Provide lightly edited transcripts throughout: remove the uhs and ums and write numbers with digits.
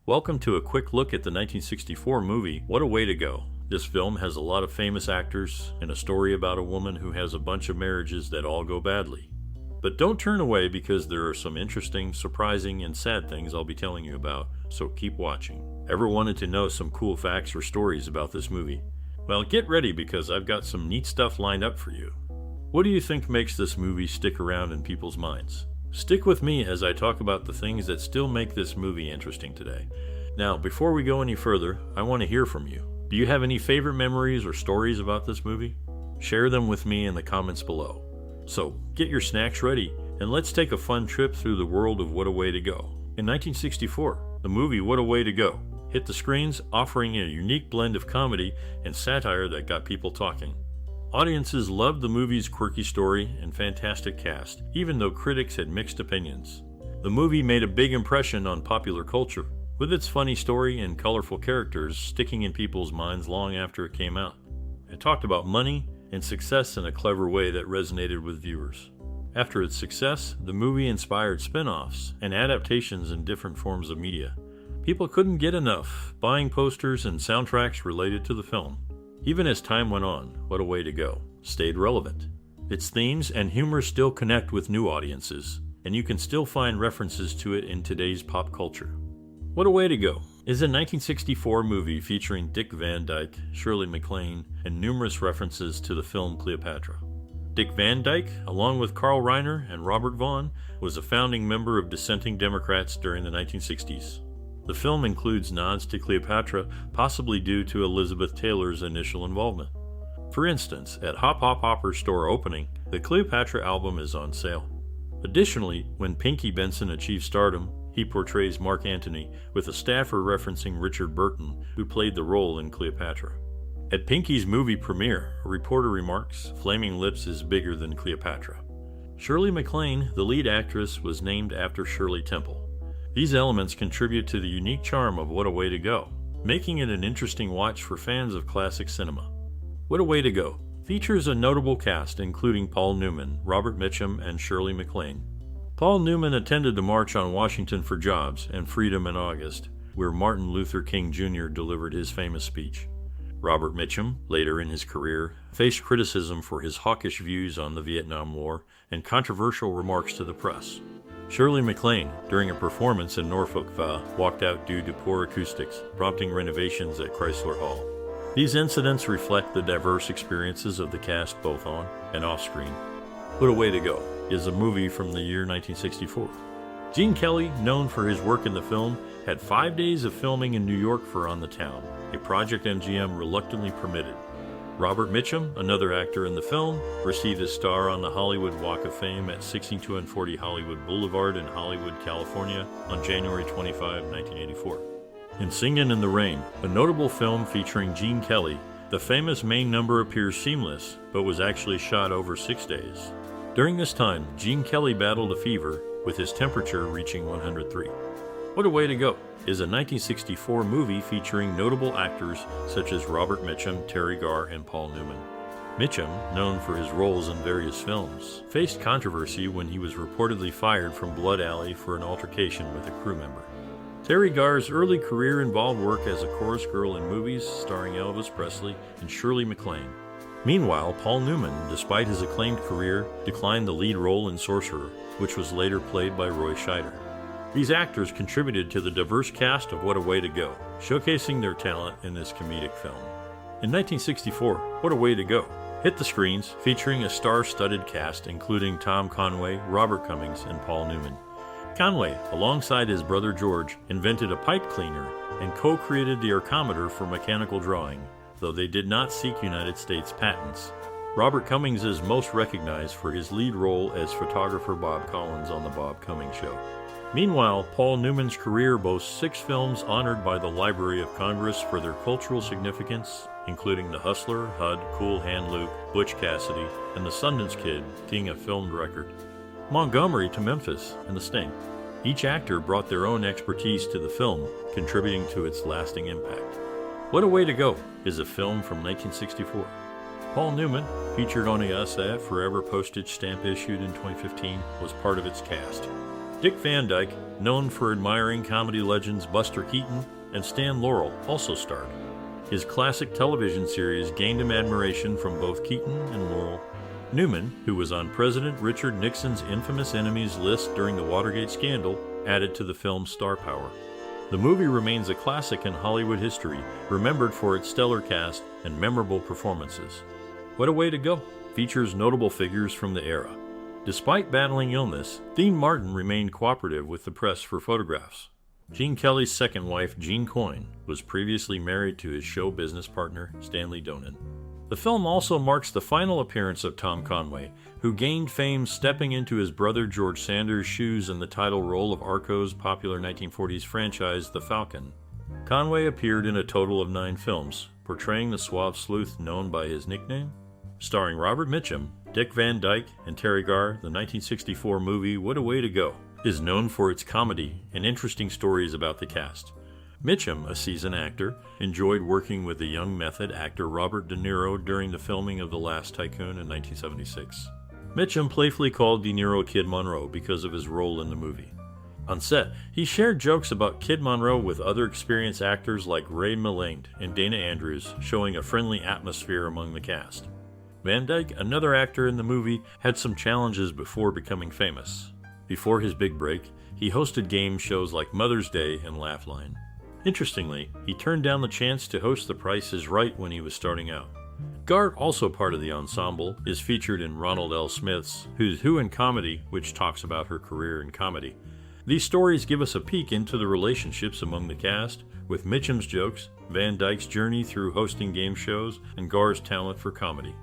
Welcome to a quick look at the 1964 movie, What a Way to Go. This film has a lot of famous actors and a story about a woman who has a bunch of marriages that all go badly. But don't turn away because there are some interesting, surprising, and sad things I'll be telling you about, so keep watching. Ever wanted to know some cool facts or stories about this movie? Well, get ready because I've got some neat stuff lined up for you. What do you think makes this movie stick around in people's minds? Stick with me as I talk about the things that still make this movie interesting today. Now, before we go any further, I want to hear from you. Do you have any favorite memories or stories about this movie? Share them with me in the comments below. So, get your snacks ready, and let's take a fun trip through the world of What a Way to Go. In 1964, the movie What a Way to Go hit the screens, offering a unique blend of comedy and satire that got people talking. Audiences loved the movie's quirky story and fantastic cast, even though critics had mixed opinions. The movie made a big impression on popular culture, with its funny story and colorful characters sticking in people's minds long after it came out. It talked about money and success in a clever way that resonated with viewers. After its success, the movie inspired spin-offs and adaptations in different forms of media. People couldn't get enough, buying posters and soundtracks related to the film. Even as time went on, What a Way to Go stayed relevant. Its themes and humor still connect with new audiences, and you can still find references to it in today's pop culture. What a Way to Go is a 1964 movie featuring Dick Van Dyke, Shirley MacLaine, and numerous references to the film Cleopatra. Dick Van Dyke, along with Carl Reiner and Robert Vaughn, was a founding member of dissenting Democrats during the 1960s. The film includes nods to Cleopatra, possibly due to Elizabeth Taylor's initial involvement. For instance, at Hop Hop Hopper's store opening, the Cleopatra album is on sale. Additionally, when Pinky Benson achieves stardom, he portrays Mark Antony, with a staffer referencing Richard Burton, who played the role in Cleopatra. At Pinky's movie premiere, a reporter remarks, "Flaming Lips is bigger than Cleopatra." Shirley MacLaine, the lead actress, was named after Shirley Temple. These elements contribute to the unique charm of What a Way to Go, making it an interesting watch for fans of classic cinema. What a Way to Go features a notable cast including Paul Newman, Robert Mitchum, and Shirley MacLaine. Paul Newman attended the March on Washington for Jobs and Freedom in August, where Martin Luther King Jr. delivered his famous speech. Robert Mitchum, later in his career, faced criticism for his hawkish views on the Vietnam War and controversial remarks to the press. Shirley MacLaine, during a performance in Norfolk, VA, walked out due to poor acoustics, prompting renovations at Chrysler Hall. These incidents reflect the diverse experiences of the cast both on and off screen. What a Way to Go is a movie from the year 1964. Gene Kelly, known for his work in the film, had 5 days of filming in New York for On the Town, a project MGM reluctantly permitted. Robert Mitchum, another actor in the film, received a star on the Hollywood Walk of Fame at 6240 Hollywood Boulevard in Hollywood, California on January 25, 1984. In Singin' in the Rain, a notable film featuring Gene Kelly, the famous main number appears seamless, but was actually shot over 6 days. During this time, Gene Kelly battled a fever, with his temperature reaching 103. What a Way to Go is a 1964 movie featuring notable actors such as Robert Mitchum, Terry Garr, and Paul Newman. Mitchum, known for his roles in various films, faced controversy when he was reportedly fired from Blood Alley for an altercation with a crew member. Terry Garr's early career involved work as a chorus girl in movies starring Elvis Presley and Shirley MacLaine. Meanwhile, Paul Newman, despite his acclaimed career, declined the lead role in Sorcerer, which was later played by Roy Scheider. These actors contributed to the diverse cast of What a Way to Go, showcasing their talent in this comedic film. In 1964, What a Way to Go hit the screens, featuring a star-studded cast including Tom Conway, Robert Cummings, and Paul Newman. Conway, alongside his brother George, invented a pipe cleaner and co-created the arcometer for mechanical drawing, though they did not seek United States patents. Robert Cummings is most recognized for his lead role as photographer Bob Collins on The Bob Cummings Show. Meanwhile, Paul Newman's career boasts 6 films honored by the Library of Congress for their cultural significance, including The Hustler, HUD, Cool Hand Luke, Butch Cassidy, and The Sundance Kid, being a filmed record. Montgomery to Memphis, and The Sting. Each actor brought their own expertise to the film, contributing to its lasting impact. What a Way to Go is a film from 1964. Paul Newman, featured on a USA Forever postage stamp issued in 2015, was part of its cast. Dick Van Dyke, known for admiring comedy legends Buster Keaton and Stan Laurel, also starred. His classic television series gained him admiration from both Keaton and Laurel. Newman, who was on President Richard Nixon's infamous enemies list during the Watergate scandal, added to the film's star power. The movie remains a classic in Hollywood history, remembered for its stellar cast and memorable performances. What a Way to Go features notable figures from the era. Despite battling illness, Dean Martin remained cooperative with the press for photographs. Gene Kelly's second wife, Jean Coyne, was previously married to his show business partner, Stanley Donen. The film also marks the final appearance of Tom Conway, who gained fame stepping into his brother George Sanders' shoes in the title role of Arco's popular 1940s franchise, The Falcon. Conway appeared in a total of 9 films, portraying the suave sleuth known by his nickname. Starring Robert Mitchum, Dick Van Dyke, and Terry Garr, the 1964 movie What a Way to Go is known for its comedy and interesting stories about the cast. Mitchum, a seasoned actor, enjoyed working with the young method actor Robert De Niro during the filming of The Last Tycoon in 1976. Mitchum playfully called De Niro Kid Monroe because of his role in the movie. On set, he shared jokes about Kid Monroe with other experienced actors like Ray Milland and Dana Andrews, showing a friendly atmosphere among the cast. Van Dyke, another actor in the movie, had some challenges before becoming famous. Before his big break, he hosted game shows like Mother's Day and Laugh Line. Interestingly, he turned down the chance to host The Price is Right when he was starting out. Garr, also part of the ensemble, is featured in Ronald L. Smith's Who's Who in Comedy, which talks about her career in comedy. These stories give us a peek into the relationships among the cast, with Mitchum's jokes, Van Dyke's journey through hosting game shows, and Garr's talent for comedy.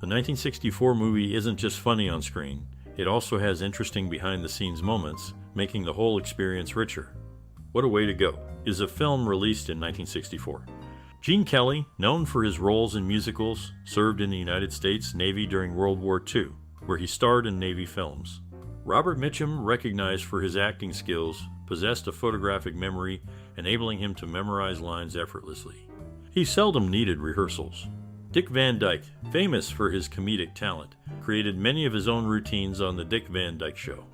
The 1964 movie isn't just funny on screen, it also has interesting behind-the-scenes moments, making the whole experience richer. What a Way to Go is a film released in 1964. Gene Kelly, known for his roles in musicals, served in the United States Navy during World War II, where he starred in Navy films. Robert Mitchum, recognized for his acting skills, possessed a photographic memory, enabling him to memorize lines effortlessly. He seldom needed rehearsals. Dick Van Dyke, famous for his comedic talent, created many of his own routines on The Dick Van Dyke Show.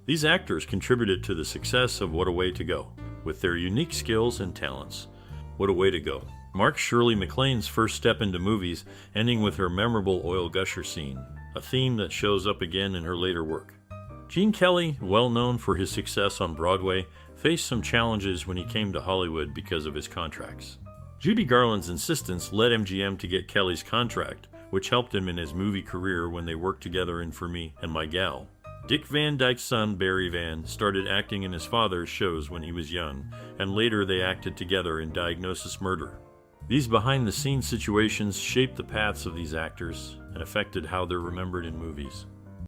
These actors contributed to the success of What a Way to Go, with their unique skills and talents. What a Way to Go marks Shirley MacLaine's first step into movies, ending with her memorable oil gusher scene, a theme that shows up again in her later work. Gene Kelly, well known for his success on Broadway, faced some challenges when he came to Hollywood because of his contracts. Judy Garland's insistence led MGM to get Kelly's contract, which helped him in his movie career when they worked together in For Me and My Gal. Dick Van Dyke's son, Barry Van, started acting in his father's shows when he was young, and later they acted together in Diagnosis Murder. These behind-the-scenes situations shaped the paths of these actors and affected how they're remembered in movies.